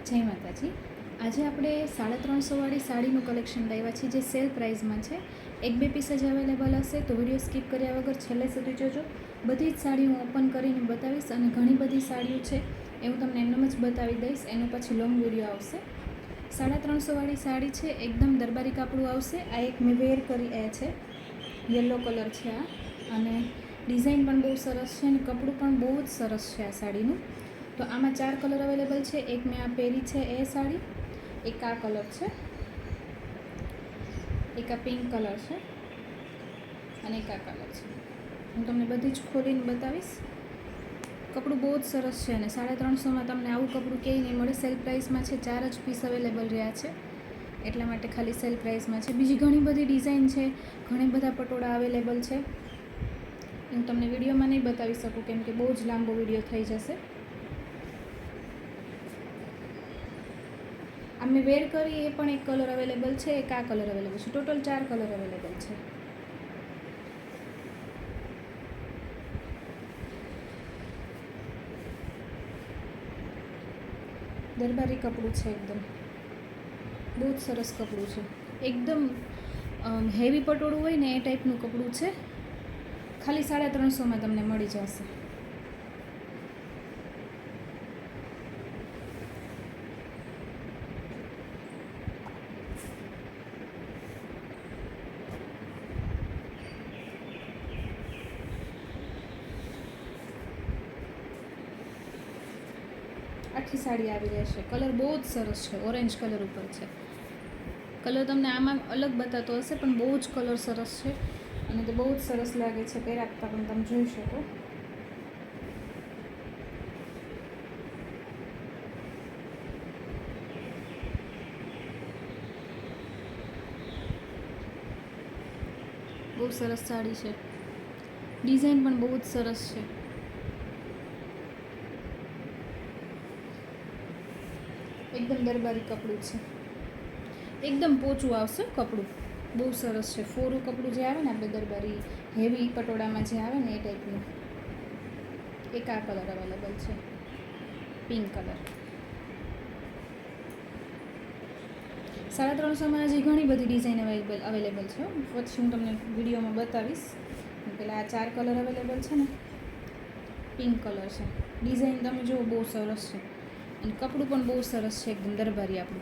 જય માતાજી. આજે આપણે 350 વાળી સાડીનું કલેક્શન લાવ્યા છીએ જે સેલ પ્રાઇસમાં છે. 1-2 પીસ જ અવેલેબલ હશે તો વિડીયો સ્કીપ કર્યા વગર છેલ્લે સુધી જોજો. બધી જ સાડી હું ઓપન કરીને બતાવીશ અને ઘણી બધી સાડીઓ છે એ હું તમને એમનેમ જ બતાવી દઈશ. એનું પછી લોંગ વિડીયો આવશે. 350 વાળી સાડી છે, એકદમ દરબારી કાપડું આવશે. આ એક મેં વેર કરી છે, યલો કલર છે આ, અને ડિઝાઇન પણ બહુ સરસ છે અને કપડું પણ બહુ જ સરસ છે આ સાડીનું. તો આમાં 4 કલર અવેલેબલ છે. એક મેં આ પહેરી છે એ સાડી, એક આ કલર છે, એક આ પિંક કલર છે અને એક આ કલર છે. હું તમને બધી જ ખોલીને બતાવીશ. કપડું બહુ જ સરસ છે અને 350માં તમને આવું કપડું ક્યાંય નહીં મળે. સેલ પ્રાઇસમાં છે, 4 જ પીસ અવેલેબલ રહ્યા છે એટલા માટે ખાલી સેલ પ્રાઇસમાં છે. બીજી ઘણી બધી ડિઝાઇન છે, ઘણી બધા પટોળા અવેલેબલ છે. હું તમને વિડીયોમાં નહીં બતાવી શકું કેમ કે બહુ જ લાંબો વિડીયો થઈ જશે. આ મેં વેર કરી એ પણ એક કલર અવેલેબલ છે, એક આ કલર અવેલેબલ છે. ટોટલ 4 કલર અવેલેબલ છે. દરબારી કપડું છે, એકદમ બહુ જ સરસ કપડું છે. એકદમ હેવી પટોળું હોય ને એ ટાઈપનું કપડું છે. ખાલી 350માં તમને મળી જશે. આખી સાડી આવી રહેશે. કલર બહુ જ સરસ છે, ઓરેન્જ કલર ઉપર છે. કલર તમને આમાં અલગ બતાતો હશે પણ બહુ જ કલર સરસ છે અને તે બહુ જ સરસ લાગે છે. પહેરાતા પણ તમે જોઈ શકો. બહુ સરસ સાડી છે. ડિઝાઇન પણ બહુ જ સરસ છે. એકદમ દરબારી કપડું છે. એકદમ પોચું આવશે કપડું. બહુ સરસ છે. ફોરું કપડું જે આવે ને આપણે દરબારી હેવી પટોળામાં જે આવે ને એ ટાઈપનું. એક આ કલર અવેલેબલ છે, પિંક કલર. 350માં હજી ઘણી બધી ડિઝાઇન અવેલેબલ છે. પછી હું તમને વિડીયોમાં બતાવીશ. પેલા આ 4 કલર અવેલેબલ છે ને, પિંક કલર છે. ડિઝાઇન તમે જુઓ બહુ સરસ છે અને કપડું પણ બહુ સરસ છે, એકદમ દરબારી આપણું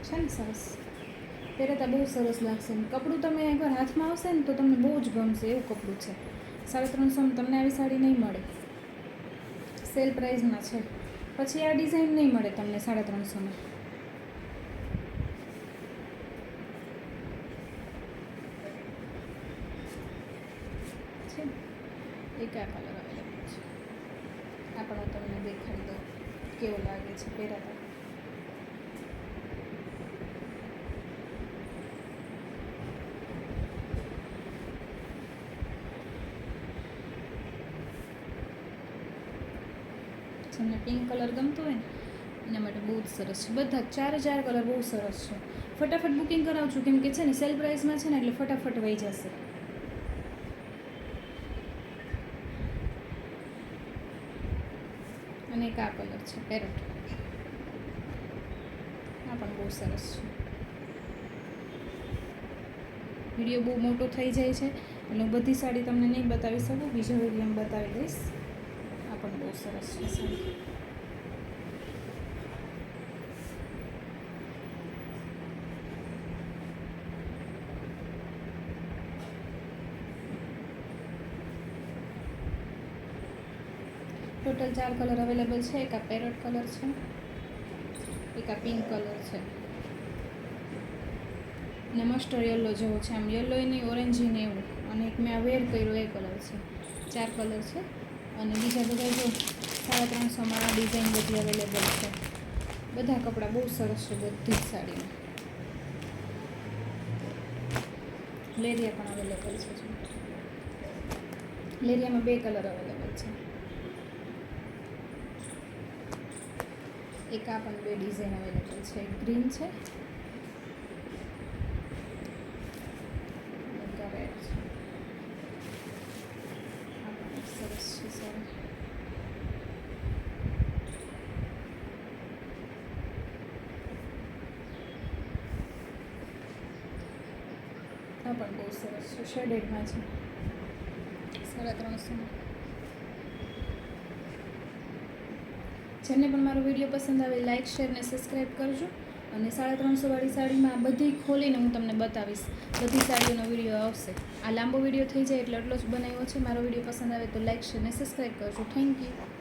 છે ને. સરસ પહેરતા બહુ સરસ લાગશે. કપડું તમે એકવાર હાથમાં આવશે ને તો તમને બહુ જ ગમશે એવું કપડું છે. 350માં તમને આવી સાડી નહીં મળે. સેલ પ્રાઇસમાં છે. પછી આ ડિઝાઇન નહીં મળે તમને 350માં. છે એક આ કલર અવેલેબલ છે. આ પણ હું તમને દેખાડી દઉં કેવો લાગે છે પહેરાતા. જેમને પિંક કલર ગમતો હોય ને એના માટે બહુ જ સરસ છે. બધા 4 કલર બહુ સરસ છે. ફટાફટ બુકિંગ કરાવજો કેમ કે છે ને સેલ પ્રાઇસમાં છે ને એટલે ફટાફટ વહી જશે. અને એક આ કલર છે, પેરોટ. આ પણ બહુ સરસ છે. વિડીયો બહુ મોટો થઈ જાય છે એટલે હું બધી સાડી તમને નહીં બતાવી શકું. બીજા વિડીયોમાં બતાવી દઈશ. આ પણ બહુ સરસ છે સાડી. ટોટલ 4 કલર અવેલેબલ છે. એક આ પેરોટ કલર છે, એક આ પિંક કલર છે અને મસ્ટર્ડ યલો જેવો છે. આમ યલો નહીં, ઓરેન્જ નહીં એવું. અને એક મેં આ વેર કર્યો એ કલર છે. 4 કલર છે અને બીજા બધા જો 350માં આ ડિઝાઇન બધી અવેલેબલ છે. બધા કપડાં બહુ સરસ છે બધી જ સાડીમાં. લેરિયા પણ અવેલેબલ છે. લેરિયામાં 2 કલર અવેલેબલ છે. એક આ પણ 2 ડિઝાઇન અવેલેબલ છે. એક ગ્રીન છે, એક રેડ છે. સરસ છે સારું. આ પણ બહુ સરસ છે, શેડેડમાં છે, 350. જેમને પણ મારો વિડીયો પસંદ આવે લાઇક શેર ને સબસ્ક્રાઈબ કરજો. અને 350 વાળી સાડીમાં બધી ખોલીને હું તમને બતાવીશ, બધી સાડીઓનો વિડીયો આવશે. આ લાંબો વિડીયો થઈ જાય એટલે એટલો જ બનાવ્યો છે. મારો વિડીયો પસંદ આવે તો લાઇક શેર ને સબસ્ક્રાઈબ કરજો. Thank you.